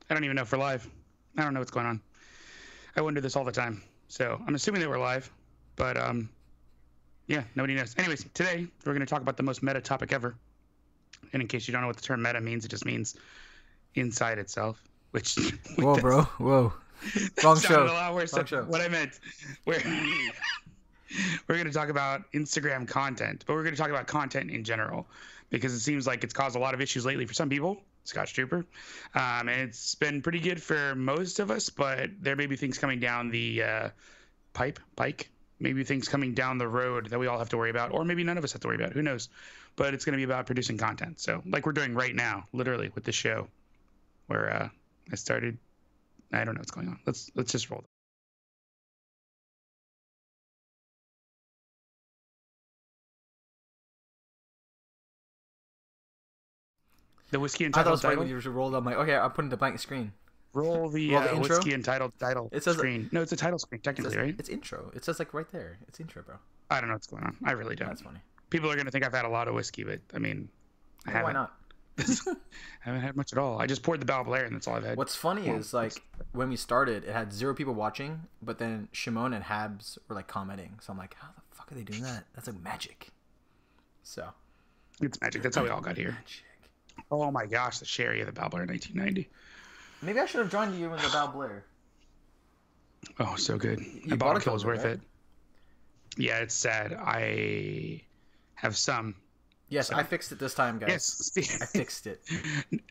I don't even know if we're live. I don't know what's going on. I wonder this all the time. So I'm assuming that we're live, but yeah, nobody knows. Anyways, today we're going to talk about the most meta topic ever. And in case you don't know what the term meta means, it just means inside itself. Which whoa, bro, whoa, wrong show. A lot worse wrong than show. What I meant. We're going to talk about Instagram content, but we're going to talk about content in general because it seems like it's caused a lot of issues lately for some people. Scotch Trooper, and it's been pretty good for most of us, but there may be things coming down the pike, maybe things coming down the road that we all have to worry about, or maybe none of us have to worry about. Who knows? But it's going to be about producing content. So, like we're doing right now, literally with the show, where I started. I don't know what's going on. Let's just roll. The whiskey Untitled title. You should roll. I'm like, okay, I'm putting the blank screen. Roll the intro? Whiskey Untitled title It says screen. No, it's a title screen, technically, right? It's intro. It says like right there. It's intro, bro. I don't know what's going on. I really don't. That's funny. People are going to think I've had a lot of whiskey, but I mean, I haven't. Why not? I haven't had much at all. I just poured the Balblair, and that's all I've had. What's funny is like when we started, it had 0 people watching, but then Shimon and Habs were like commenting. So I'm like, how the fuck are they doing that? That's like magic. So it's magic. That's how we all got here. Magic. Oh my gosh, the sherry of the Balblair 1990. Maybe I should have joined you in the Balblair. Oh, so good. The bottle kill was worth it. Yeah, it's sad. I have some. Yes, I fixed it this time, guys. Yes, I fixed it.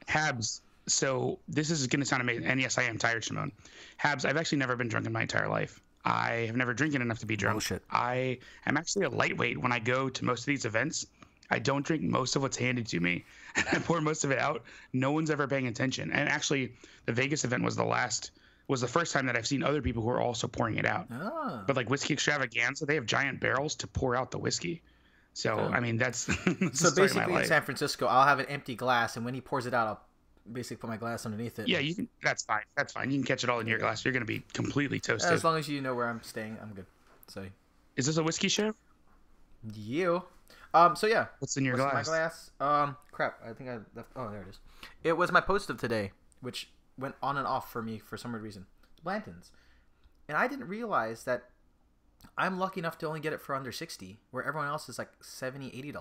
Habs. So this is going to sound amazing. And yes, I am tired, Shimon. Habs, I've actually never been drunk in my entire life. I have never drinking enough to be drunk. Bullshit. I am actually a lightweight when I go to most of these events. I don't drink most of what's handed to me, and I pour most of it out. No one's ever paying attention. And actually, the Vegas event was the first time that I've seen other people who are also pouring it out. Ah. But like Whiskey Extravaganza, they have giant barrels to pour out the whiskey. So I mean, that's so basically in San Francisco, I'll have an empty glass, and when he pours it out, I'll basically put my glass underneath it. Yeah, you can. That's fine. That's fine. You can catch it all in your glass. You're gonna be completely toasted. As long as you know where I'm staying, I'm good. So. Is this a whiskey show? You. So yeah. What's in your glass? My glass. Crap. I think I left. Oh, there it is. It was my post of today, which went on and off for me for some weird reason. Blanton's, and I didn't realize that I'm lucky enough to only get it for under $60, where everyone else is like $70, $80.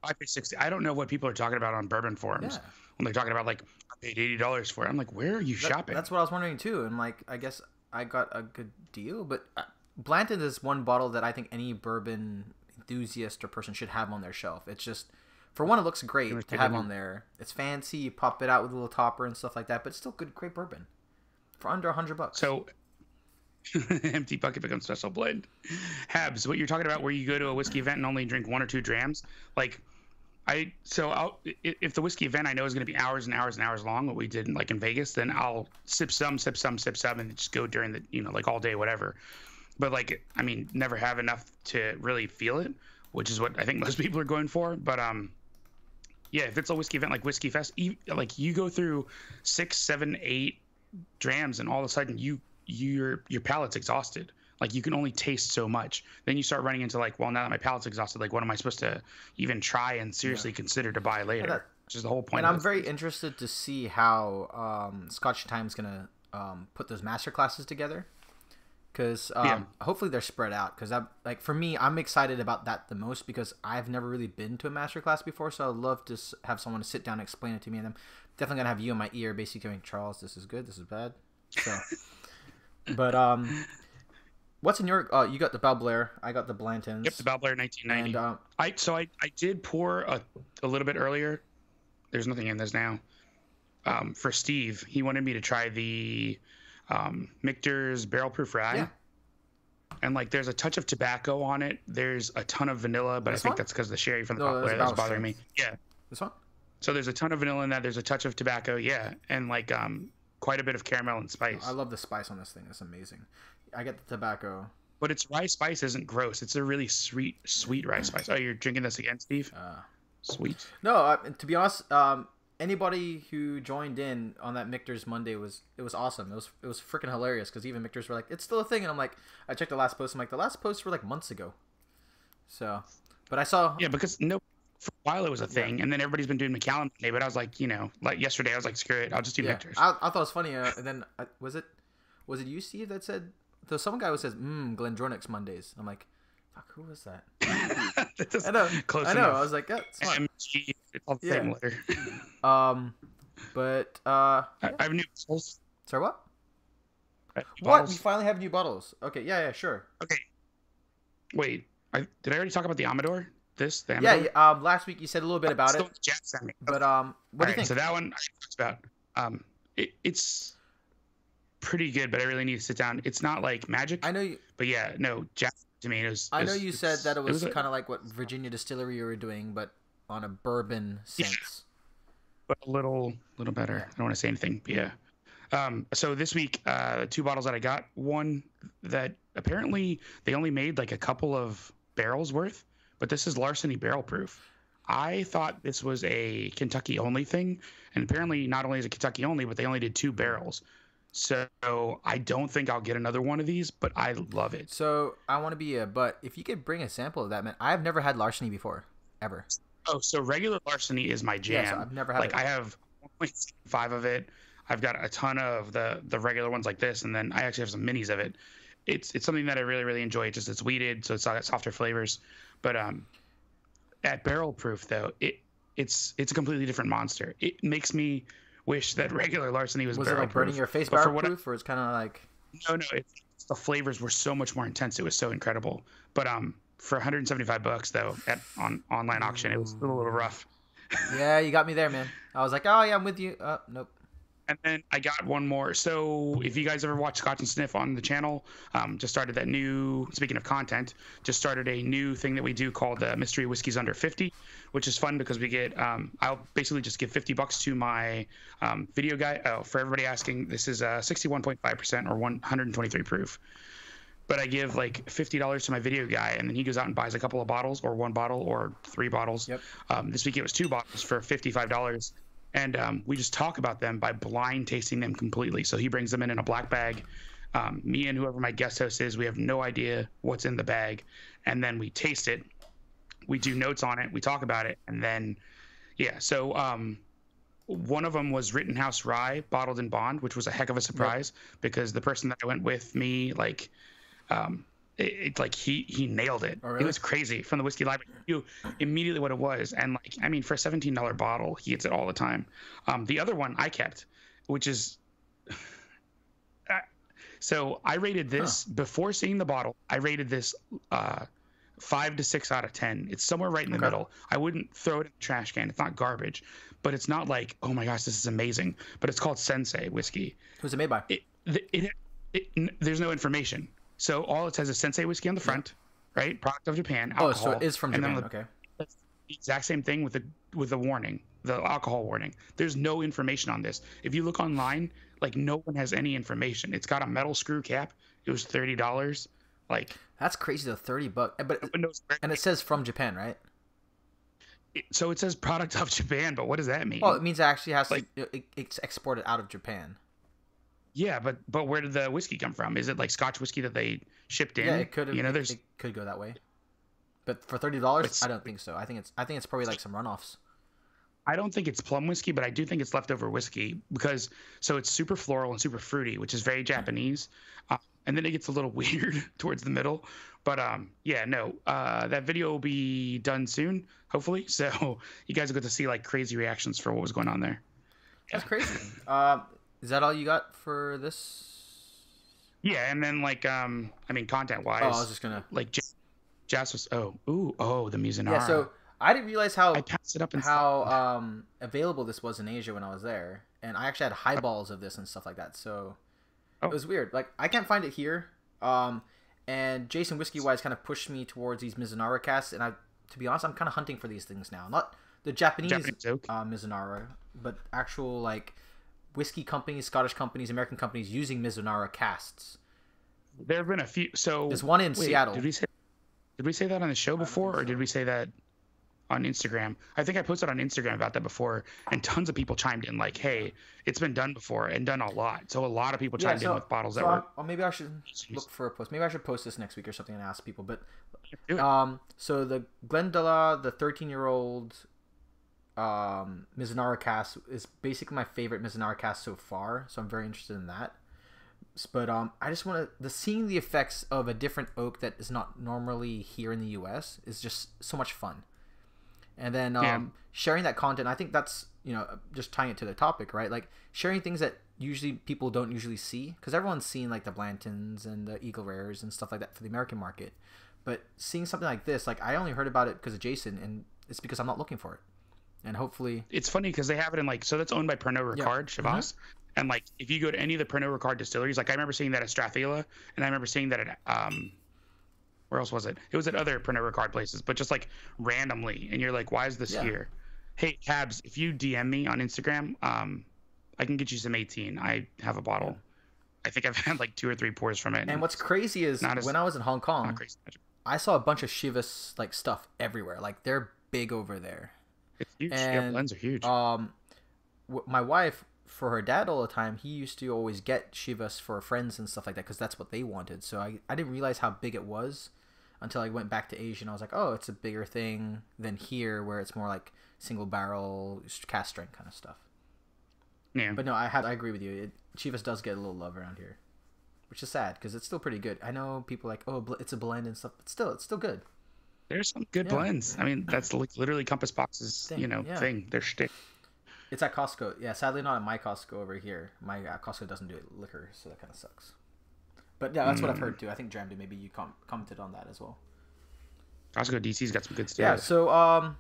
I paid $60. I don't know what people are talking about on bourbon forums when they're talking about like I paid $80 for it. I'm like, where are you shopping? That's what I was wondering too, and like I guess I got a good deal, but Blanton's is one bottle that I think any bourbon enthusiast or person should have on their shelf. It's just, for one, it looks great to have on there. It's fancy. You pop it out with a little topper and stuff like that, but it's still good, great bourbon for under $100. So, empty bucket becomes special blend. Habs, what you're talking about, where you go to a whiskey event and only drink 1 or 2 drams, like if the whiskey event I know is going to be hours and hours and hours long, what we did in Vegas, then I'll sip some, and just go during the like all day, whatever. But like, I mean, never have enough to really feel it, which is what I think most people are going for. But yeah, if it's a whiskey event like Whiskey Fest, like you go through 6, 7, 8 drams, and all of a sudden your palate's exhausted. Like you can only taste so much. Then you start running into like, well, now that my palate's exhausted, like what am I supposed to even try and seriously consider to buy later? Which is the whole point. And I'm very interested to see how Scotch Time's gonna put those master classes together. Because hopefully they're spread out. Because like for me, I'm excited about that the most because I've never really been to a master class before. So I'd love to have someone to sit down and explain it to me. And I'm definitely gonna have you in my ear, basically going, Charles, this is good, this is bad. So, but what's in your? You got the Balblair. I got the Blanton's. Yep, the Balblair 1990. And I did pour a little bit earlier. There's nothing in this now. For Steve, he wanted me to try the Michter's Barrel Proof Rye. Yeah. And like there's a touch of tobacco on it. There's a ton of vanilla, but I think that's because the sherry from the Balblair that's bothering me. Yeah. This one? So there's a ton of vanilla in that. There's a touch of tobacco, yeah, and like quite a bit of caramel and spice. I love the spice on this thing. It's amazing. I get the tobacco. But its rye spice isn't gross. It's a really sweet rye spice. Oh, you're drinking this again, Steve? Sweet. No, to be honest, anybody who joined in on that Michter's Monday it was awesome. It was freaking hilarious because even Michter's were like, it's still a thing, and I'm like, I checked the last post. I'm like, the last posts were like months ago. So, but I saw because for a while it was a thing, and then everybody's been doing Macallan Monday. But I was like, like yesterday, I was like, screw it, I'll just do Nectars. I thought it was funny. And then was it you, Steve, that said? There's some guy who says, Glendronix Mondays. I'm like, fuck, who was that? I know. Close enough. I was like, that's fine. MG, it's all the same letter. But I have new bottles. Sorry, what? What? Bottles. You finally have new bottles? Okay, yeah, sure. Okay. Wait, did I already talk about the Amador? The Amador? Yeah. Last week you said a little bit about it. But what do you think? So that one I talked about. It's pretty good, but I really need to sit down. It's not like magic. I know you. But yeah, no, Jack to me I know you said that it was kind of like what Virginia Distillery you were doing, but on a bourbon sense. Yeah, but a little better. I don't want to say anything. But yeah. So this week, 2 bottles that I got. One that apparently they only made like a couple of barrels worth, but this is Larceny barrel proof. I thought this was a Kentucky only thing, and apparently not only is it Kentucky only, but they only did 2 barrels. So I don't think I'll get another one of these, but I love it. So I want to be but if you could bring a sample of that, man. I've never had Larceny before, ever. Oh, so regular Larceny is my jam. Yeah, so I've never had I have 1.5 of it. I've got a ton of the regular ones like this, and then I actually have some minis of it. It's something that I really, really enjoy. It's weeded, so it's got softer flavors. But at barrel proof though, it's a completely different monster. It makes me wish that regular Larceny was barrel proof. Was it like burning your face barrel proof, or it's kind of like? No, the flavors were so much more intense. It was so incredible. But for $175 though on online auction, it was a little rough. Yeah, you got me there, man. I was like, oh yeah, I'm with you. Nope. And then I got one more. So if you guys ever watch Scotch and Sniff on the channel, just started that new, speaking of content, just started a new thing that we do called Mystery Whiskeys Under 50, which is fun because we get, I'll basically just give $50 to my video guy. Oh, for everybody asking, this is 61.5% or 123 proof. But I give like $50 to my video guy, and then he goes out and buys a couple of bottles, or 1 bottle, or 3 bottles. Yep. This week it was 2 bottles for $55. And we just talk about them by blind tasting them completely. So he brings them in a black bag. Me and whoever my guest host is, we have no idea what's in the bag. And then we taste it. We do notes on it. We talk about it. And then, yeah. So one of them was Rittenhouse Rye, bottled in bond, which was a heck of a surprise because the person that I went with me, like, he nailed it. Oh, really? It was crazy from the whiskey library. You immediately what it was, and like I mean, for a $17 bottle, he gets it all the time. The other one I kept, which is, so I rated this before seeing the bottle. I rated this 5 to 6 out of 10. It's somewhere right in the middle. I wouldn't throw it in the trash can. It's not garbage, but it's not like, oh my gosh, this is amazing. But it's called Sensei whiskey. Who's it made by? There's no information. So all it says is Sensei whiskey on the front, right? Product of Japan. Alcohol. Oh, so it is from Japan. Okay. That's the exact same thing with the warning, the alcohol warning. There's no information on this. If you look online, like no one has any information. It's got a metal screw cap. It was $30. Like that's crazy though, $30. But and it says from Japan, right? So it says product of Japan, but what does that mean? Well, it means it actually has it's exported out of Japan. Yeah, but where did the whiskey come from? Is it like Scotch whiskey that they shipped in? Yeah, it could. It could go that way. But for $30, I don't think so. I think it's probably like some runoffs. I don't think it's plum whiskey, but I do think it's leftover whiskey because it's super floral and super fruity, which is very Japanese. And then it gets a little weird towards the middle. But that video will be done soon, hopefully. So you guys will get to see like crazy reactions for what was going on there. That's crazy. Is that all you got for this? Yeah, and then like content wise. Oh, I was just gonna like Jazz was the Mizunara. Yeah, so I didn't realize how I passed it up available this was in Asia when I was there, and I actually had highballs of this and stuff like that. So it was weird. Like I can't find it here. And Jason Whiskey Wise kind of pushed me towards these Mizunara casks, and to be honest, I'm kind of hunting for these things now. Not the Japanese Mizunara, but actual like whiskey companies, Scottish companies, American companies using Mizunara casks. There have been a few. So there's one in Seattle. Did we say that on the show before, or did we say that? on Instagram. I think I posted on Instagram about that before, and tons of people chimed in like, "Hey, it's been done before and done a lot." So a lot of people chimed in with bottles that were. Maybe I should look for a post. Maybe I should post this next week or something and ask people. But so the Glendala, the 13-year-old Mizunara cast is basically my favorite Mizunara cast so far. So I'm very interested in that. But I just want to seeing the effects of a different oak that is not normally here in the U.S. is just so much fun. And then sharing that content, I think that's, just tying it to the topic, right? Like sharing things that usually people don't usually see, because everyone's seen like the Blantons and the Eagle Rares and stuff like that for the American market. But seeing something like this, like I only heard about it because of Jason, and it's because I'm not looking for it. And hopefully... It's funny because they have it in so that's owned by Pernod Ricard, Chivas. And if you go to any of the Pernod Ricard distilleries, I remember seeing that at Strathela, and I remember seeing that at... where else was it? It was at other Pernod Ricard places, but just randomly. And you're like, why is this here? Hey, Cabs, if you DM me on Instagram, I can get you some 18. I have a bottle. Yeah. I think I've had 2 or 3 pours from it. And what's crazy is when I was in Hong Kong, I saw a bunch of Chivas stuff everywhere. They're big over there. It's huge. And, blends are huge. My wife, for her dad all the time, he used to always get Chivas for friends and stuff like that because that's what they wanted. So I didn't realize how big it was until I went back to Asia, and I was like, oh, it's a bigger thing than here where it's more single barrel cast strength kind of stuff. Yeah. But no, I agree with you. Chivas does get a little love around here, which is sad because it's still pretty good. I know people it's a blend and stuff, but still, it's still good. There's some good blends. I mean, that's literally Compass Box's thing. Their shtick. It's at Costco. Yeah, sadly not at my Costco over here. My Costco doesn't do liquor, so that kind of sucks. But yeah, that's what I've heard too. I think Dramdy, maybe you commented on that as well. Costco DC's got some good stuff. Yeah, so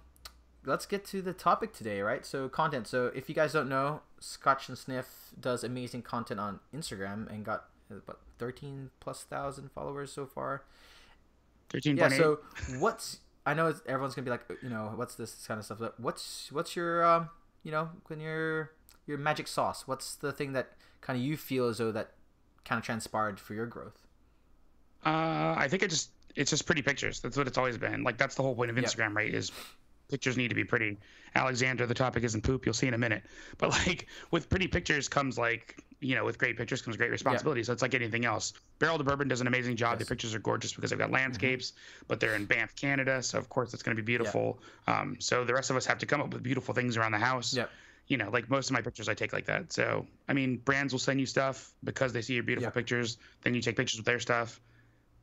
let's get to the topic today, right? So content. So if you guys don't know, Scotch and Sniff does amazing content on Instagram and got about 13,000+ followers so far. 13.8. Yeah. So I know everyone's gonna be like, what's this kind of stuff? But what's your when your magic sauce? What's the thing that kind of you feel as though that kind of transpired for your growth? I think it's just pretty pictures. That's what it's always been. That's the whole point of Instagram, right? Is pictures need to be pretty. Alexander, the topic isn't poop. You'll see in a minute. But with pretty pictures comes with great pictures comes great responsibility. So it's like anything else. Barrel to Bourbon does an amazing job. Yes. The pictures are gorgeous because they've got landscapes, but they're in Banff, Canada. So of course it's going to be beautiful. So the rest of us have to come up with beautiful things around the house. Yep. Most of my pictures I take like that. So, I mean, brands will send you stuff because they see your beautiful pictures. Then you take pictures with their stuff.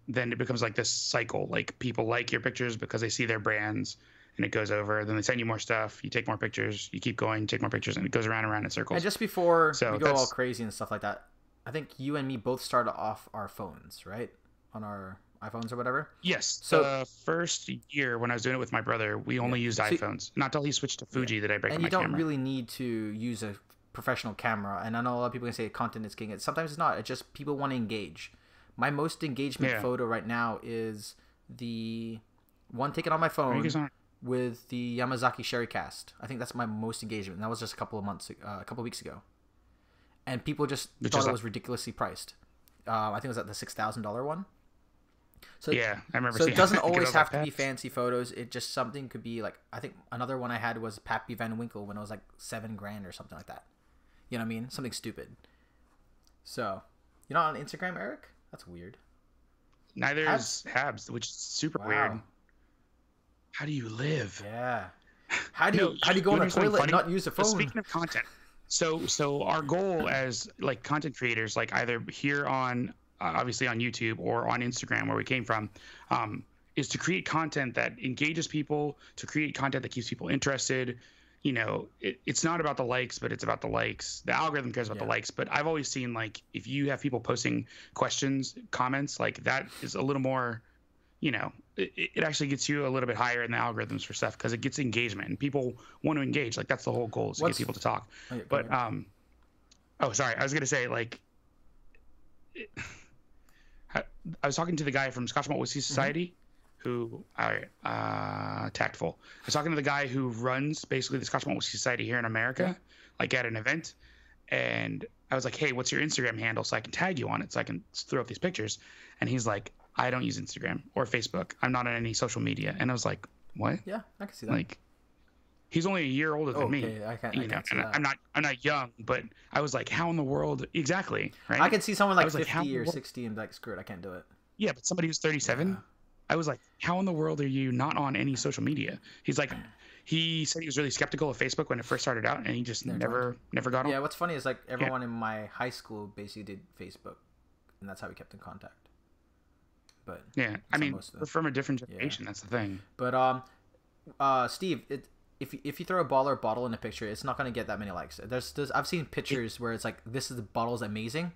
Then it becomes this cycle. People like your pictures because they see their brands, and it goes over. Then they send you more stuff. You take more pictures. You keep going, take more pictures, and it goes around and around in circles. And just before we go all crazy and stuff like that, I think you and me both started off our phones, right? On our iPhones or whatever? Yes. So the first year when I was doing it with my brother, we only used iPhones. Not until he switched to Fuji did I break my camera. And you don't really need to use a professional camera. And I know a lot of people can say content is king. Sometimes it's not. It's just people want to engage. My most engagement photo right now is the one taken on my phone with the Yamazaki Sherry Cast. I think that's my most engagement. And that was just a couple of weeks ago. And people just thought it was ridiculously priced. I think it was at the $6,000 one. So, yeah, I remember. So it doesn't always have to be fancy photos. It just something could be I think another one I had was Pappy Van Winkle when it was $7,000 or something like that. You know what I mean? Something stupid. So, you're not on Instagram, Eric? That's weird. Neither is Habs, which is super weird. How do you live? Yeah. How do you go on the toilet and not use a phone? Speaking of content, so our goal as content creators, either here on obviously on YouTube or on Instagram where we came from, is to create content that engages people, to create content that keeps people interested. It's not about the likes, but it's about the likes. The algorithm cares about the likes. But I've always seen if you have people posting questions, comments, that is a little more, it actually gets you a little bit higher in the algorithms for stuff because it gets engagement and people want to engage. That's the whole goal is to get people to talk. But sorry, I was gonna say I was talking to the guy from Scotch Malt Whiskey Society, who tactful. I was talking to the guy who runs basically the Scotch Malt Whiskey Society here in America, at an event, and I was like, "Hey, what's your Instagram handle so I can tag you on it so I can throw up these pictures?" And he's like, "I don't use Instagram or Facebook. I'm not on any social media." And I was like, what? Yeah, I can see that. Like, he's only a year older than me. Okay, I can't see And that. I'm not young, but I was like, how in the world? Exactly, right? I can see someone like I was like, how 50 in the or world? 60 and be like, screw it, I can't do it. Yeah, but somebody who's 37, Yeah. I was like, how in the world are you not on any social media? He's like, he said he was really skeptical of Facebook when it first started out, and he just never got on. Yeah, what's funny is like everyone in my high school basically did Facebook, and that's how we kept in contact. But yeah, I mean, we're from a different generation. Yeah. That's the thing. But Steve, if you throw a ball or bottle in a picture, it's not gonna get that many likes. There's I've seen pictures where it's like, this is the bottle's amazing.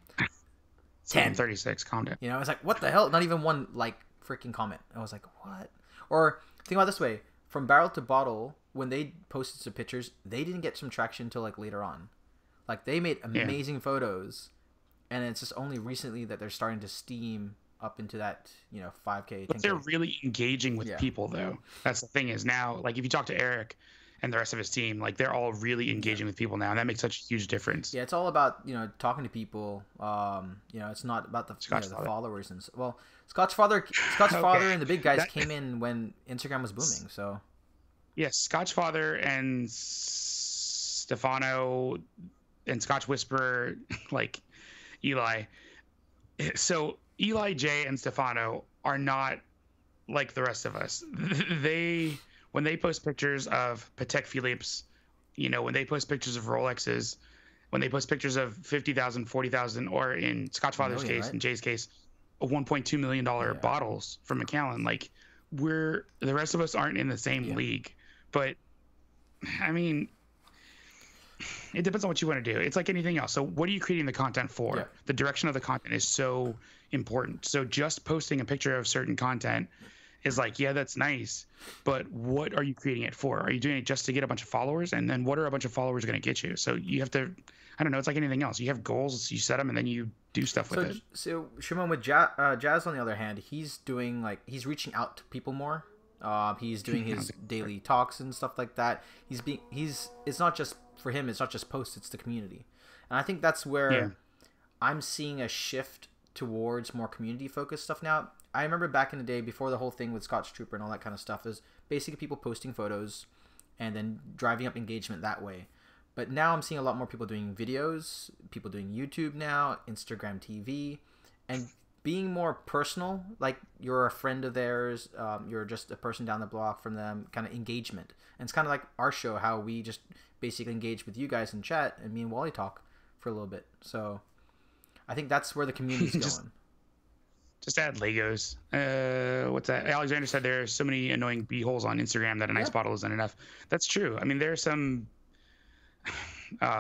10, 36, calm down. You know, it's like, what the hell? Not even one like freaking comment. I was like, what? Or think about it this way: from barrel to bottle, when they posted some pictures, they didn't get some traction until like later on. Like, they made amazing photos, and it's just only recently that they're starting to steam up into that, 5K. But 10K. They're really engaging with people, though. That's the thing is now, like, if you talk to Eric and the rest of his team, like, they're all really engaging with people now, and that makes such a huge difference. Yeah, it's all about, talking to people. It's not about the followers. And well, Scotch Father and the big guys came in when Instagram was booming, so. Yes, Scotch Father and Stefano and Scotch Whisperer, like Eli. So Eli J and Stefano are not like the rest of us. When they post pictures of Patek Philippe's, when they post pictures of Rolexes, when they post pictures of 50,000, 40,000, or in Scotch Father's case, right? In Jay's case, $1.2 million bottles from Macallan, like, the rest of us aren't in the same league. But I mean, it depends on what you want to do. It's like anything else. So what are you creating the content for? Yeah. The direction of the content is so important. So just posting a picture of certain content is like, yeah, that's nice, but what are you creating it for? Are you doing it just to get a bunch of followers? And then what are a bunch of followers going to get you? So you have to, I don't know, it's like anything else. You have goals, you set them, and then you do stuff with it. So Shimon, with Jazz, on the other hand, he's doing he's reaching out to people more. He's doing his daily talks and stuff like that. It's not just for him, it's not just posts, it's the community. And I think that's where I'm seeing a shift towards more community focused stuff now. I remember back in the day, before the whole thing with Scotch Trooper and all that kind of stuff, is basically people posting photos and then driving up engagement that way. But now I'm seeing a lot more people doing videos, people doing YouTube now, Instagram TV, and being more personal, like you're a friend of theirs, you're just a person down the block from them, kind of engagement. And it's kind of like our show, how we just basically engage with you guys in chat, and me and Wally talk for a little bit. So I think that's where the community's going. Just add Legos. What's that? Alexander said there are so many annoying b-holes on Instagram that a nice bottle isn't enough. That's true. I mean, there's some...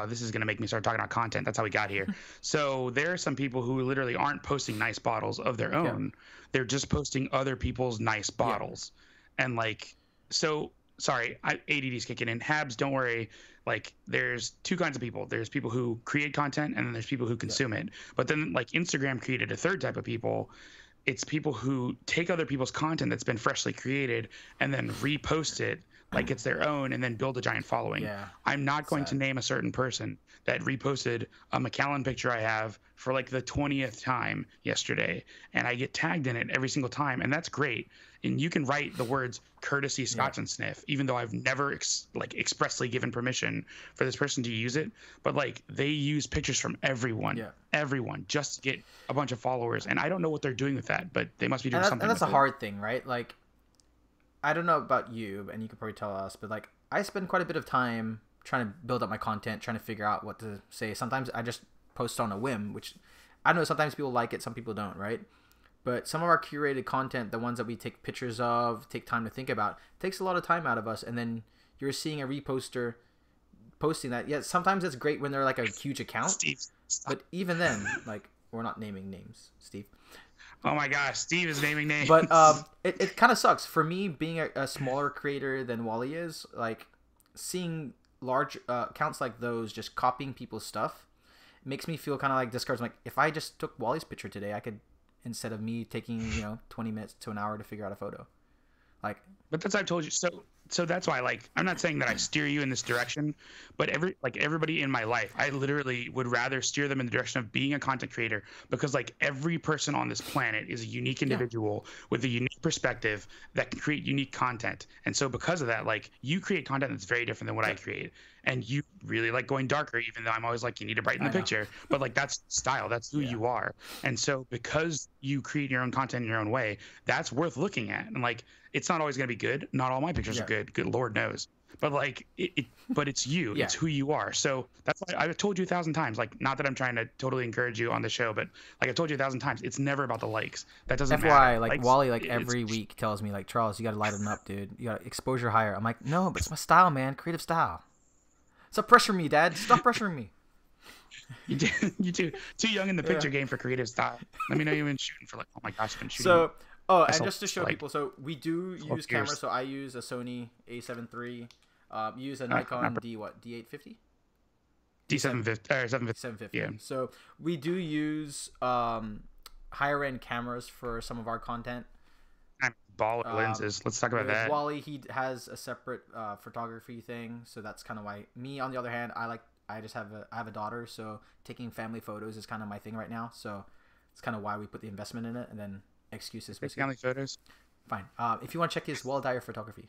this is going to make me start talking about content. That's how we got here. So there are some people who literally aren't posting nice bottles of their own. Yeah. They're just posting other people's nice bottles. Yeah. And like, so sorry, ADD's kicking in. Habs, don't worry. Like, there's two kinds of people. There's people who create content, and then there's people who consume it. But then, like, Instagram created a third type of people. It's people who take other people's content that's been freshly created and then repost it like it's their own, and then build a giant following. Yeah, I'm not going to name a certain person that reposted a Macallan picture I have for like the 20th time yesterday, and I get tagged in it every single time, and that's great. And you can write the words courtesy Scotch and Sniff, even though I've never expressly given permission for this person to use it. But like, they use pictures from everyone, just to get a bunch of followers, and I don't know what they're doing with that, but they must be doing something. And that's a hard thing, right? Like, I don't know about you, and you could probably tell us, but like, I spend quite a bit of time trying to build up my content, trying to figure out what to say. Sometimes I just post on a whim, which I know sometimes people like it, some people don't, right? But some of our curated content, the ones that we take pictures of, take time to think about, takes a lot of time out of us. And then you're seeing a reposter posting that. Yeah, sometimes it's great when they're like a huge account. Steve, but even then, like, we're not naming names, Steve. Oh my gosh, Steve is naming names. But it kind of sucks. For me, being a smaller creator than Wally is, like, seeing large accounts like those just copying people's stuff makes me feel kind of like discouraged. Like, if I just took Wally's picture today, I could, instead of me taking 20 minutes to an hour to figure out a photo. Like, but that's what I've told you. So so that's why, like, I'm not saying that I steer you in this direction, but everybody in my life, I literally would rather steer them in the direction of being a content creator, because like every person on this planet is a unique individual with a unique perspective that can create unique content. And so because of that, like, you create content that's very different than what I create. And you really like going darker, even though I'm always like, you need to brighten the picture. But like, that's style, that's who you are. And so because you create your own content in your own way, that's worth looking at. And like, it's not always going to be good. Not all my pictures are good. Good Lord knows. But like, but it's you. It's who you are. So that's why I've told you 1,000 times. Like, not that I'm trying to totally encourage you on the show, but like I've told you 1,000 times, it's never about the likes. That doesn't matter. FYI, like likes, Wally, like every week tells me, like, Charles, you got to lighten up, dude. You got to exposure higher. I'm like, no, but it's my style, man. Creative style. Stop pressuring me, Dad. Stop pressuring me. You too young in the picture game for creative style. Let me know you've been shooting for like, oh my gosh, I've been shooting. So, and just to show people, so we do use cameras. So I use a Sony A7 III. Use a Nikon D850? D750 or 750. 750. Yeah. So we do use higher end cameras for some of our content. Ball lenses. Let's talk about that. Wally, he has a separate photography thing, so that's kind of why. Me, on the other hand, I have a daughter, so taking family photos is kind of my thing right now. So it's kind of why we put the investment in it, and then excuses. Family photos. Fine. If you want to check his Wally Dyer photography,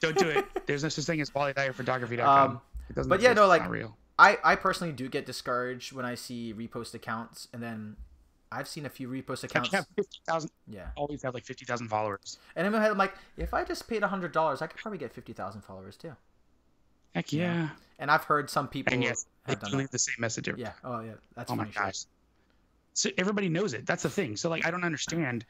don't do it. There's no such thing as WallyDyerPhotography.com. But yeah, no, like, real. I personally do get discouraged when I see repost accounts, and then I've seen a few repost accounts. Have 50,000. Yeah. Always have like 50,000 followers. And in my head, I'm like, if I just paid $100, I could probably get 50,000 followers too. Heck yeah. Yeah. And I've heard some people. And yes, they leave the same message. Yeah. Oh yeah. That's. Oh my gosh. So everybody knows it. That's the thing. So like, I don't understand.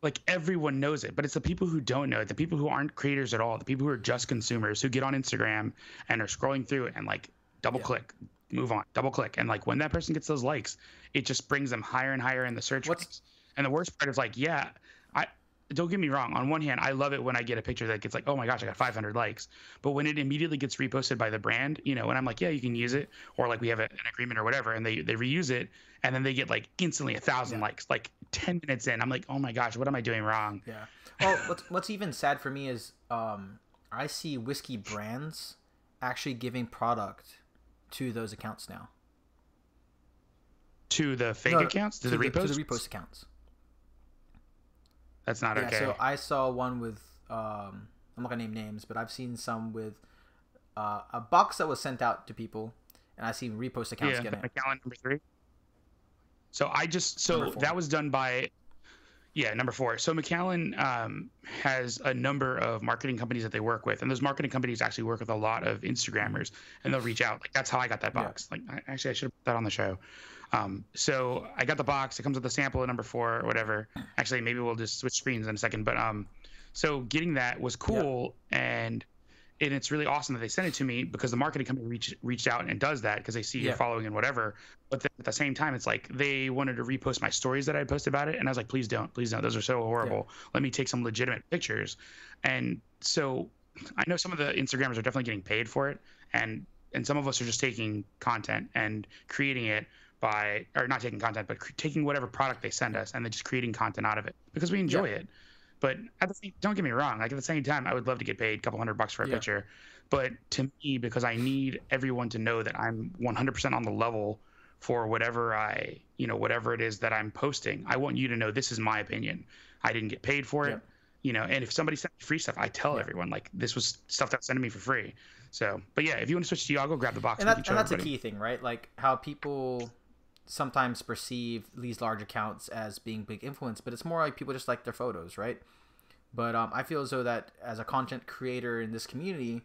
Like, everyone knows it, but it's the people who don't know it, the people who aren't creators at all, the people who are just consumers, who get on Instagram and are scrolling through it and like double click, move on, double click, and like when that person gets those likes, it just brings them higher and higher in the search rankings. And the worst part is like, I don't get me wrong. On one hand, I love it when I get a picture that gets like, oh my gosh, I got 500 likes. But when it immediately gets reposted by the brand, you know, and I'm like, yeah, you can use it, or like we have an agreement or whatever, and they reuse it, and then they get like instantly 1,000 likes, like 10 minutes in. I'm like, oh my gosh, what am I doing wrong? Yeah. Well, what's even sad for me is I see whiskey brands actually giving product to those accounts now. To the fake accounts? To the repost? To the repost accounts. That's not okay. So I saw one with I'm not gonna name names, but I've seen some with a box that was sent out to people, and I've seen repost accounts getting it. Macallan number 3. So that was done by number 4. So Macallan has a number of marketing companies that they work with, and those marketing companies actually work with a lot of Instagrammers, and they'll reach out. Like, that's how I got that box. Like, I should have put that on the show. So I got the box. It comes with a sample of number 4 or whatever. Actually, maybe we'll just switch screens in a second. But so getting that was cool, and it's really awesome that they sent it to me, because the marketing company reached out and does that because they see your following and whatever. But then at the same time, it's like they wanted to repost my stories that I posted about it, and I was like, please don't. Those are so horrible. Let me take some legitimate pictures. And so I know some of the Instagrammers are definitely getting paid for it, and some of us are just taking content and creating it or not taking content, but taking whatever product they send us and then just creating content out of it because we enjoy it. But don't get me wrong. Like, at the same time, I would love to get paid a couple $100 for a picture. But to me, because I need everyone to know that I'm 100% on the level for whatever whatever it is that I'm posting, I want you to know this is my opinion. I didn't get paid for it. And if somebody sent me free stuff, I tell everyone, like, this was stuff that was sent to me for free. So, but yeah, if you want to switch to you, I'll go grab the box. And that's a key thing, right? Like, how people sometimes perceive these large accounts as being big influence, but it's more like people just like their photos, right? But I feel as though that as a content creator in this community,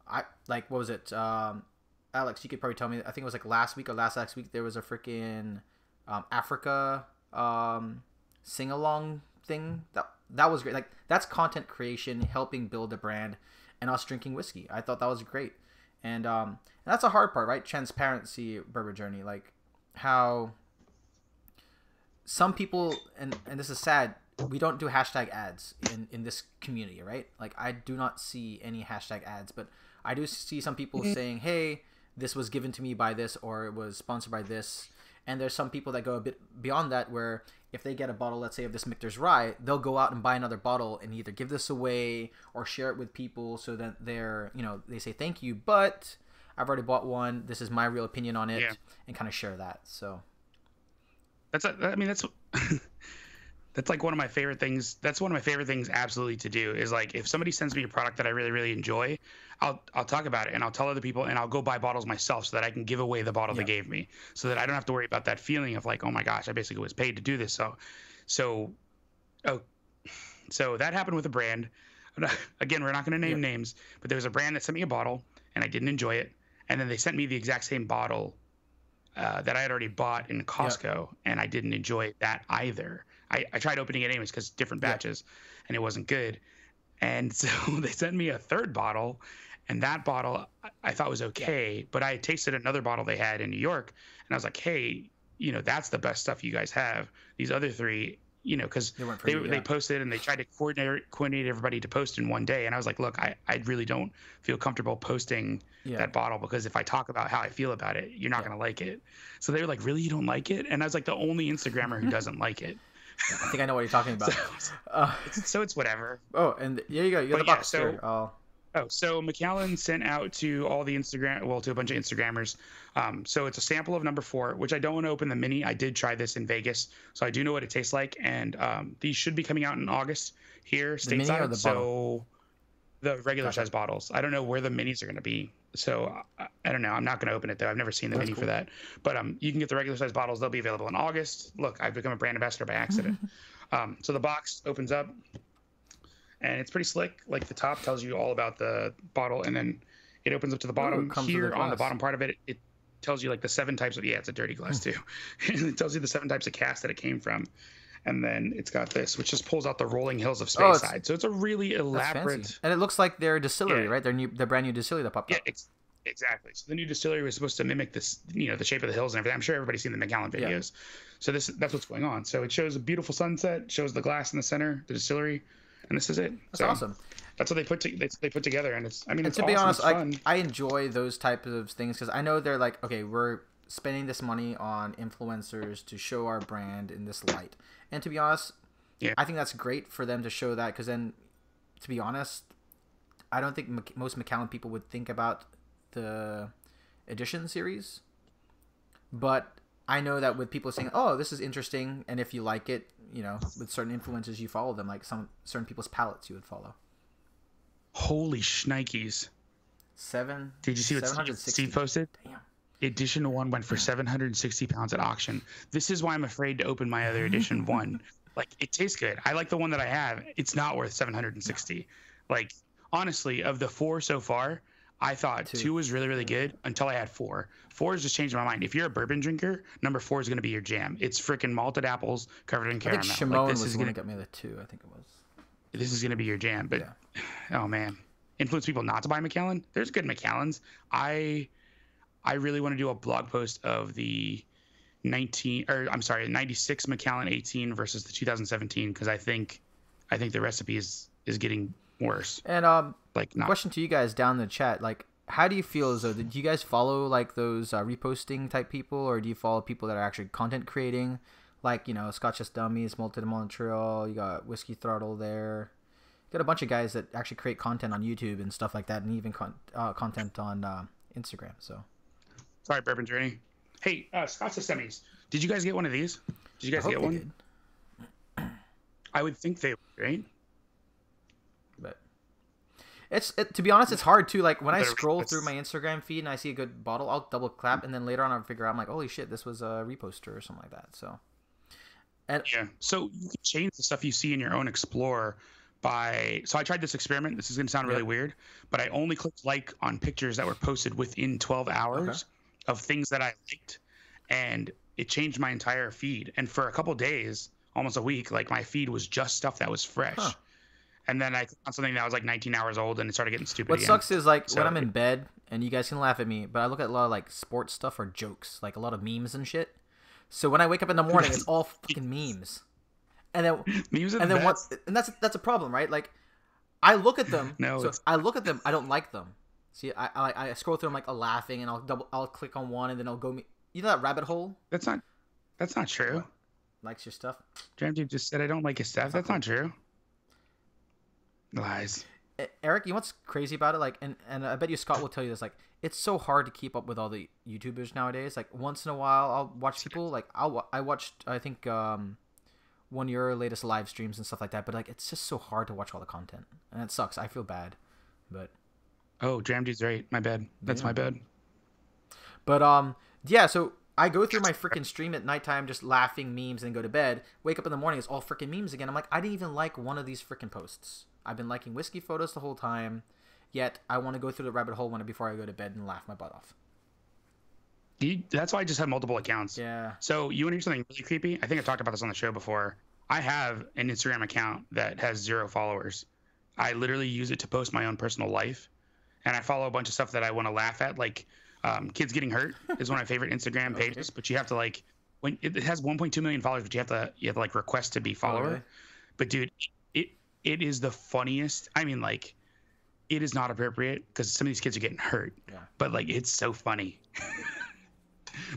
what was it? Alex, you could probably tell me. I think it was like last week or last week there was a freaking Africa sing along thing that was great. Like, that's content creation, helping build a brand, and us drinking whiskey. I thought that was great, and that's a hard part, right? Transparency, Bourbon Journey, like how some people, and this is sad, we don't do hashtag ads in this community, right? Like, I do not see any hashtag ads, but I do see some people saying, hey, this was given to me by this, or it was sponsored by this. And there's some people that go a bit beyond that, where if they get a bottle, let's say of this Michter's Rye, they'll go out and buy another bottle and either give this away or share it with people so that they're, they say thank you, but I've already bought one. This is my real opinion on it, and kind of share that. So that's that's like one of my favorite things. That's one of my favorite things absolutely to do is like if somebody sends me a product that I really, really enjoy, I'll talk about it and I'll tell other people and I'll go buy bottles myself so that I can give away the bottle they gave me so that I don't have to worry about that feeling of like, oh my gosh, I basically was paid to do this. So that happened with a brand. Again, we're not going to name names, but there was a brand that sent me a bottle and I didn't enjoy it. And then they sent me the exact same bottle that I had already bought in Costco and I didn't enjoy that either. I tried opening it anyways because different batches and it wasn't good. And so they sent me a third bottle and that bottle I thought was okay, but I had tasted another bottle they had in New York and I was like, hey, that's the best stuff you guys have. These other three, because they posted and they tried to coordinate everybody to post in one day. And I was like, look, I really don't feel comfortable posting that bottle because if I talk about how I feel about it, you're not going to like it. So they were like, really, you don't like it? And I was like the only Instagrammer who doesn't like it. I think I know what you're talking about. So it's whatever. Oh, and there you go. You got the box there. So Macallan sent out to all the to a bunch of Instagrammers. So it's a sample of number 4, which I don't want to open the mini. I did try this in Vegas, so I do know what it tastes like. And these should be coming out in August here stateside. So the regular size bottles. I don't know where the minis are going to be. So I don't know. I'm not going to open it though. I've never seen the mini for that. But you can get the regular size bottles. They'll be available in August. Look, I've become a brand ambassador by accident. So the box opens up. And it's pretty slick. Like the top tells you all about the bottle, and then it opens up to the bottom. Here on the bottom part of it, it tells you like the 7 types of it's a dirty glass too. It tells you the 7 types of cask that it came from, and then it's got this, which just pulls out the rolling hills of Speyside. So it's a really elaborate. And it looks like their distillery, right? Their brand new distillery that popped up. Yeah, exactly. So the new distillery was supposed to mimic this, the shape of the hills and everything. I'm sure everybody's seen the Macallan videos. So that's what's going on. So it shows a beautiful sunset, shows the glass in the center, the distillery. And this is it. That's awesome. That's what they put together, and it's to awesome. Be honest, I enjoy those types of things because I know they're like, okay, we're spending this money on influencers to show our brand in this light, and to be honest, I think that's great for them to show that because then, to be honest, I don't think most Macallan people would think about the edition series, but I know that with people saying, "Oh, this is interesting," and if you like it, with certain influencers you follow them, like some certain people's palettes you would follow. Holy shnikes! 7. Did you see what Steve posted? Damn. Edition 1 went for £760 at auction. This is why I'm afraid to open my other edition 1. Like it tastes good. I like the one that I have. It's not worth 760. Like honestly, of the 4 so far, I thought 2 was really, really good until I had 4. 4 has just changed my mind. If you're a bourbon drinker, number 4 is going to be your jam. It's freaking malted apples covered in caramel. I think Shimon was going to get me the 2. I think it was. This is going to be your jam. But, oh, man. Influence people not to buy Macallan? There's good Macallans. I really want to do a blog post of the 96 Macallan 18 versus the 2017 because I think the recipe is getting worse. And question to you guys down in the chat, like, how do you feel as though, do you guys follow like those reposting type people, or do you follow people that are actually content creating, like Scotch Just Dummies, Malted in Montreal, you got Whiskey Throttle there, you got a bunch of guys that actually create content on YouTube and stuff like that, and even content on Instagram. So sorry, Bourbon Journey. Hey, Scotch Just Dummies, did you guys get one of these? Did you guys get one? I would think they would, right? But to be honest, it's hard too. Like when I scroll through my Instagram feed and I see a good bottle, I'll double clap, and then later on I'll figure out, I'm like, holy shit, this was a reposter or something like that. So, so you can change the stuff you see in your own Explorer by. So I tried this experiment. This is going to sound really weird, but I only clicked like on pictures that were posted within 12 hours of things that I liked, and it changed my entire feed. And for a couple days, almost a week, like my feed was just stuff that was fresh. And then I clicked on something that was like 19 hours old, and it started getting stupid. What sucks is when I'm in bed, and you guys can laugh at me, but I look at a lot of like sports stuff or jokes, like a lot of memes and shit. So when I wake up in the morning, it's all fucking memes. And then memes are and the then best. And that's a problem, right? Like I look at them. I look at them. I don't like them. See, I scroll through them like laughing, and I'll click on one, and then I'll go. You know that rabbit hole? That's not true. likes your stuff. Jam Dude just said I don't like his stuff. That's not true. Lies. Eric, you know what's crazy about it? Like, and I bet you Scott will tell you this. Like, it's so hard to keep up with all the YouTubers nowadays. Like, once in a while, I'll watch people. Like, I watched, I think, one of your latest live streams and stuff like that. But like, it's just so hard to watch all the content, and it sucks. I feel bad, but. Oh, Jam Dude's right. My bad. That's my bad. But yeah. So I go through my freaking stream at nighttime, just laughing memes, and go to bed. Wake up in the morning, it's all freaking memes again. I'm like, I didn't even like one of these freaking posts. I've been liking whiskey photos the whole time, yet I want to go through the rabbit hole before I go to bed and laugh my butt off. That's why I just have multiple accounts. Yeah. So you want to hear something really creepy? I think I talked about this on the show before. I have an Instagram account that has 0 followers. I literally use it to post my own personal life, and I follow a bunch of stuff that I want to laugh at, like kids getting hurt is one of my favorite Instagram pages. But you have to like when it has 1.2 million followers, but you have to like request to be follower. Okay. But dude, it is the funniest. I mean, like, it is not appropriate because some of these kids are getting hurt. Yeah. But like, it's so funny.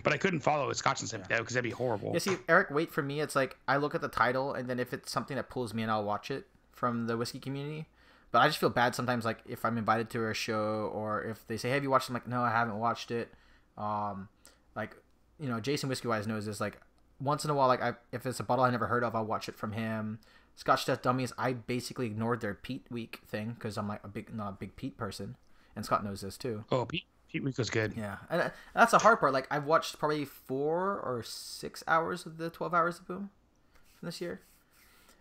But I couldn't follow Scotch and stuff though because that'd be horrible. Yeah, see, Eric, wait for me. It's like I look at the title, and then if it's something that pulls me in, I'll watch it from the whiskey community. But I just feel bad sometimes, like if I'm invited to a show or if they say, "Hey, have you watched it?" I'm like, "No, I haven't watched it." Like, you know, Jason Whiskey Wise knows this. Like, once in a while, like if it's a bottle I never heard of, I'll watch it from him. Scotch Death Dummies, I basically ignored their Pete Week thing because I'm like not a big Pete person, and Scott knows this too. Oh, Pete Week was good. Yeah, and that's the hard part. Like, I've watched probably 4 or 6 hours of the 12 hours of Boom this year.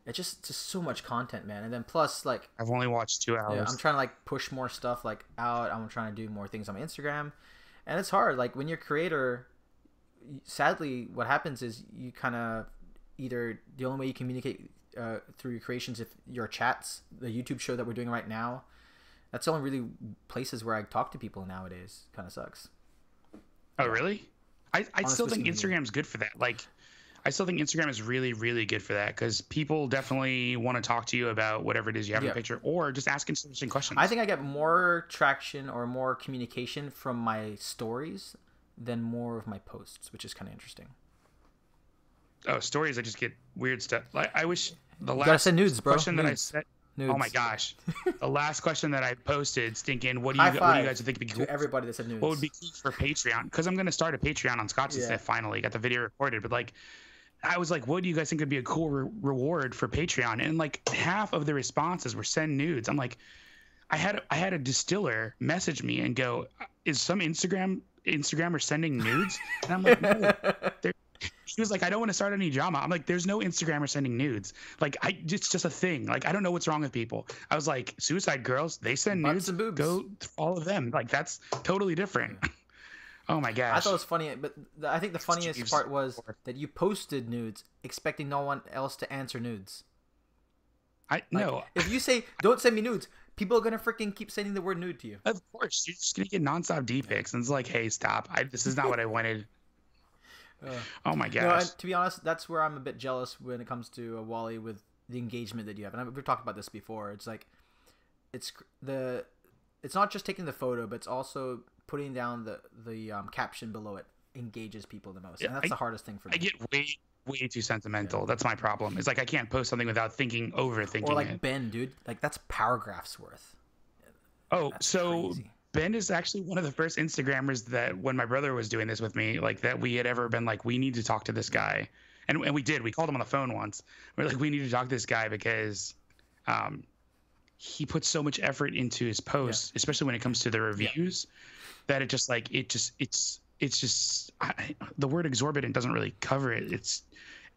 It's just so much content, man. And then plus, like, I've only watched 2 hours. Yeah, I'm trying to like push more stuff like out. I'm trying to do more things on my Instagram, and it's hard. Like, when you're a creator, sadly, what happens is you kind of either the only way you communicate through your creations if your chats, the YouTube show that we're doing right now, that's the only really places where I talk to people nowadays. Kind of sucks. Oh, really? I still think Instagram's good for that. Like, I still think Instagram is really, really good for that because people definitely want to talk to you about whatever it is you have in the picture or just ask interesting questions. I think I get more traction or more communication from my stories than more of my posts, which is kind of interesting. Oh, stories, I just get weird stuff. Like, I wish the you gotta send nudes, bro. question nudes. that I said. Nudes. Oh my gosh, the last question that I posted, stinking. What do you guys think would be cool? To everybody that said nudes. What would be cool for Patreon? Because I'm gonna start a Patreon on Scotch and stuff. Finally, got the video recorded, but like, I was like, what do you guys think would be a cool reward for Patreon? And like half of the responses were send nudes. I'm like, I had a distiller message me and go, is some Instagrammer sending nudes? And I'm like, no. He was like, I don't want to start any drama. I'm like, there's no Instagrammer sending nudes. Like, it's just a thing. Like, I don't know what's wrong with people. I was like, Suicide Girls, they send nudes. Go follow them. Like, that's totally different. Yeah. Oh my gosh. I thought it was funny, but I think the funniest part was that you posted nudes expecting no one else to answer nudes. No. If you say, don't send me nudes, people are going to freaking keep sending the word nude to you. Of course. You're just going to get nonstop D-pics. And it's like, hey, stop. This is not what I wanted. Oh my gosh. No, to be honest, that's where I'm a bit jealous when it comes to Wally with the engagement that you have. And we've talked about this before. It's like, it's not just taking the photo, but it's also putting down the caption below it engages people the most. And that's the hardest thing for me. I get way too sentimental. Yeah. That's my problem. It's like I can't post something without overthinking Or like it. Ben, dude. Like, that's paragraphs worth. Oh, that's so crazy. Ben is actually one of the first Instagrammers that when my brother was doing this with me, like that we had ever been like, we need to talk to this guy. And we did. We called him on the phone once. We're like, we need to talk to this guy because he puts so much effort into his posts, especially when it comes to the reviews, that it just like, it's just the word exorbitant doesn't really cover it.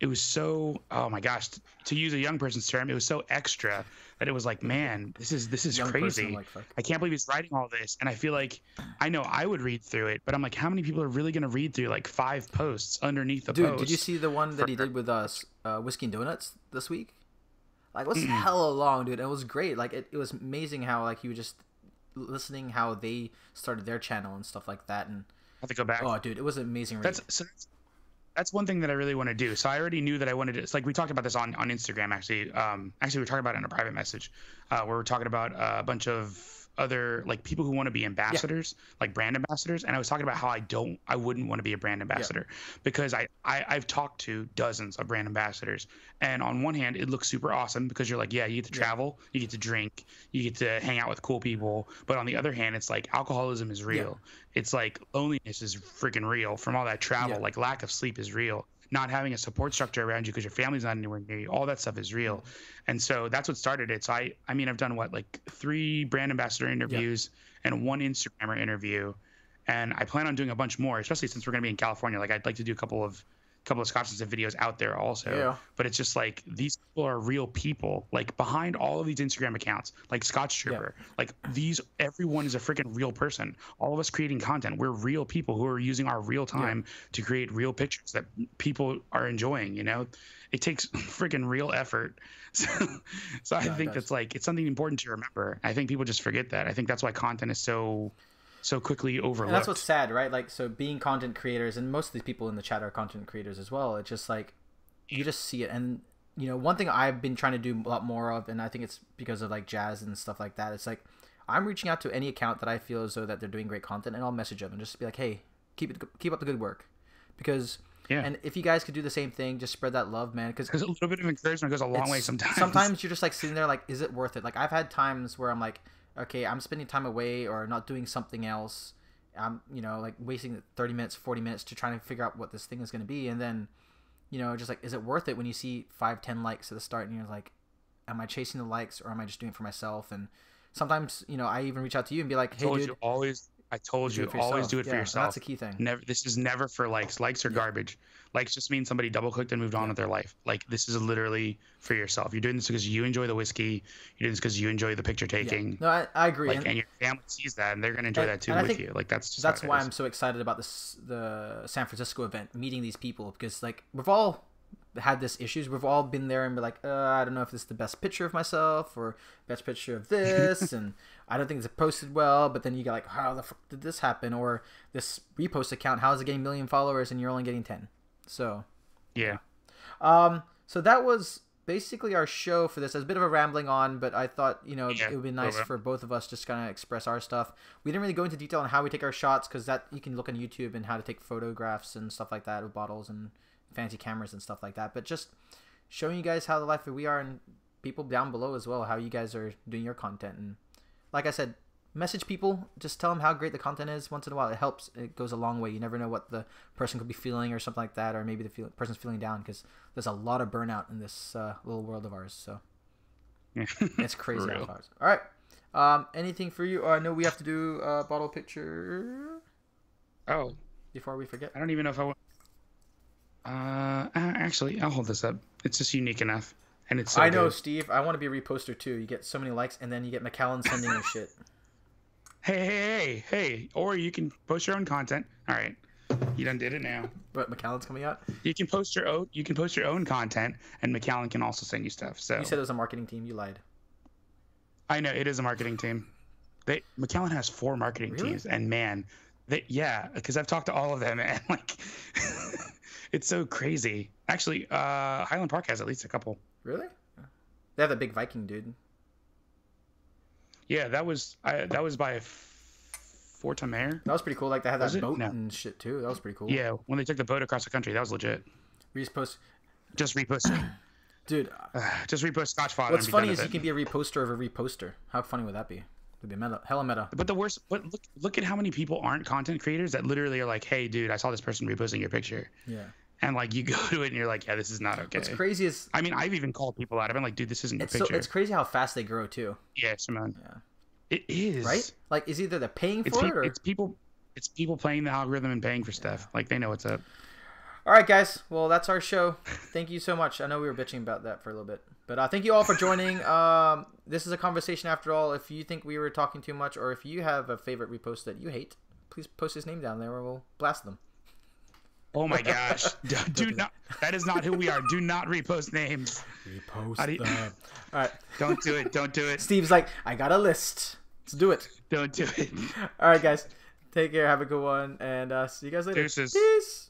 It was so, oh my gosh, to use a young person's term, it was so extra that it was like, man, this is young crazy. I can't believe he's writing all this. And I feel like, I know I would read through it, but I'm like, how many people are really going to read through like 5 posts underneath the post? Dude, did you see the one that he did with us, Whiskey and Donuts this week? Like, it was hella long, dude. It was great. Like, it was amazing how like you were just listening how they started their channel and stuff like that. And I have to go back. Oh, dude, it was an amazing read. That's one thing that I really want to do. So I already knew that I wanted to. It's like we talked about this on Instagram actually. Actually, we were talking about it in a private message, where we're talking about a bunch of other like people who want to be ambassadors, like brand ambassadors, and I was talking about how I wouldn't want to be a brand ambassador because I've talked to dozens of brand ambassadors, and on one hand it looks super awesome because you're like, yeah, you get to travel, you get to drink, you get to hang out with cool people, but on the other hand it's like alcoholism is real. It's like loneliness is freaking real from all that travel. Like lack of sleep is real. Not having a support structure around you because your family's not anywhere near you, all that stuff is real. And so that's what started it. So I mean, I've done like 3 brand ambassador interviews and 1 Instagrammer interview, and I plan on doing a bunch more, especially since we're going to be in California. Like I'd like to do a couple of Scotch videos out there also. But it's just like these people are real people, like behind all of these Instagram accounts, like Scotch Trooper, like everyone is a freaking real person. All of us creating content, we're real people who are using our real time to create real pictures that people are enjoying. You know, it takes freaking real effort. So I think it's something important to remember. I think people just forget that. I think that's why content is so quickly overlooked. And that's what's sad, right? Like, so being content creators, and most of these people in the chat are content creators as well. It's just like, you just see it. And, you know, one thing I've been trying to do a lot more of, and I think it's because of like Jazz and stuff like that. It's like, I'm reaching out to any account that I feel as though that they're doing great content, and I'll message them and just be like, hey, keep up the good work. Because, and if you guys could do the same thing, just spread that love, man. Because a little bit of encouragement goes a long way sometimes. Sometimes you're just like sitting there like, is it worth it? Like, I've had times where I'm like, okay, I'm spending time away or not doing something else. I'm, you know, like wasting 30 minutes, 40 minutes to try to figure out what this thing is going to be. And then, you know, just like, is it worth it when you see 5-10 likes at the start and you're like, am I chasing the likes or am I just doing it for myself? And sometimes, you know, I even reach out to you and be like, hey, dude. I told you, always do it for yourself. That's a key thing. This is never for likes. Likes are garbage. Likes just mean somebody double clicked and moved on with their life. Like, this is literally for yourself. You're doing this because you enjoy the whiskey. You're doing this because you enjoy the picture taking. No, I agree. Like, and your family sees that, and they're gonna enjoy that too with you. Like, that's why I'm so excited about the San Francisco event, meeting these people, because like we've all had this issues. We've all been there and be like, I don't know if this is the best picture of myself or best picture of this, and I don't think it's posted well. But then you get like, how the fuck did this happen? Or this repost account, how is it getting 1 million followers and you're only getting 10? So so that was basically our show for this. It was a bit of a rambling on, but I thought, you know, it would be nice for both of us just kind of express our stuff. We didn't really go into detail on how we take our shots, because that you can look on YouTube and how to take photographs and stuff like that with bottles and fancy cameras and stuff like that. But just showing you guys how the life that we are, and people down below as well, how you guys are doing your content. And like I said, message people, just tell them how great the content is once in a while. It helps. It goes a long way. You never know what the person could be feeling or something like that, or maybe the person's feeling down, because there's a lot of burnout in this little world of ours. So it's crazy. All right. Anything for you? I know we have to do a bottle picture. Oh, before we forget. I don't even know if I want. Actually, I'll hold this up. It's just unique enough, and it's. So I know, good. Steve. I want to be a reposter too. You get so many likes, and then you get McAllen sending you shit. Hey! Or you can post your own content. All right, you done did it now. But McAllen's coming out. You can post your own content, and McAllen can also send you stuff. So you said it was a marketing team. You lied. I know it is a marketing team. McAllen has 4 marketing teams, and man, because I've talked to all of them, and like, it's so crazy. Actually, Highland Park has at least a couple. Really? They have that big Viking dude. Yeah, that was by Fort Mayor. That was pretty cool. Like, they had that boat and shit too. That was pretty cool. Yeah, when they took the boat across the country, that was legit. Just repost it. Dude. Just repost Scotch fodder. What's funny is you can be a reposter of a reposter. How funny would that be? It'd be hella meta. But the worst, look at how many people aren't content creators that literally are like, hey, dude, I saw this person reposting your picture. Yeah. And like, you go to it and you're like, yeah, this is not okay. What's crazy is, I mean, I've even called people out. I've been like, dude, this isn't your picture. So it's crazy how fast they grow too. Yeah, Simone. Yeah. It is. Right? Like, is either they're paying for it or it's people playing the algorithm and paying for stuff. Like, they know what's up. All right, guys. Well, that's our show. Thank you so much. I know we were bitching about that for a little bit, but thank you all for joining. This is a conversation after all. If you think we were talking too much, or if you have a favorite repost that you hate, please post his name down there, or we'll blast them. Oh my gosh! Do not. That is not who we are. Do not repost names. Repost them. All right. Don't do it. Don't do it. Steve's like, I got a list. Let's do it. Don't do it. All right, guys. Take care. Have a good one, and see you guys later. Deuces. Peace.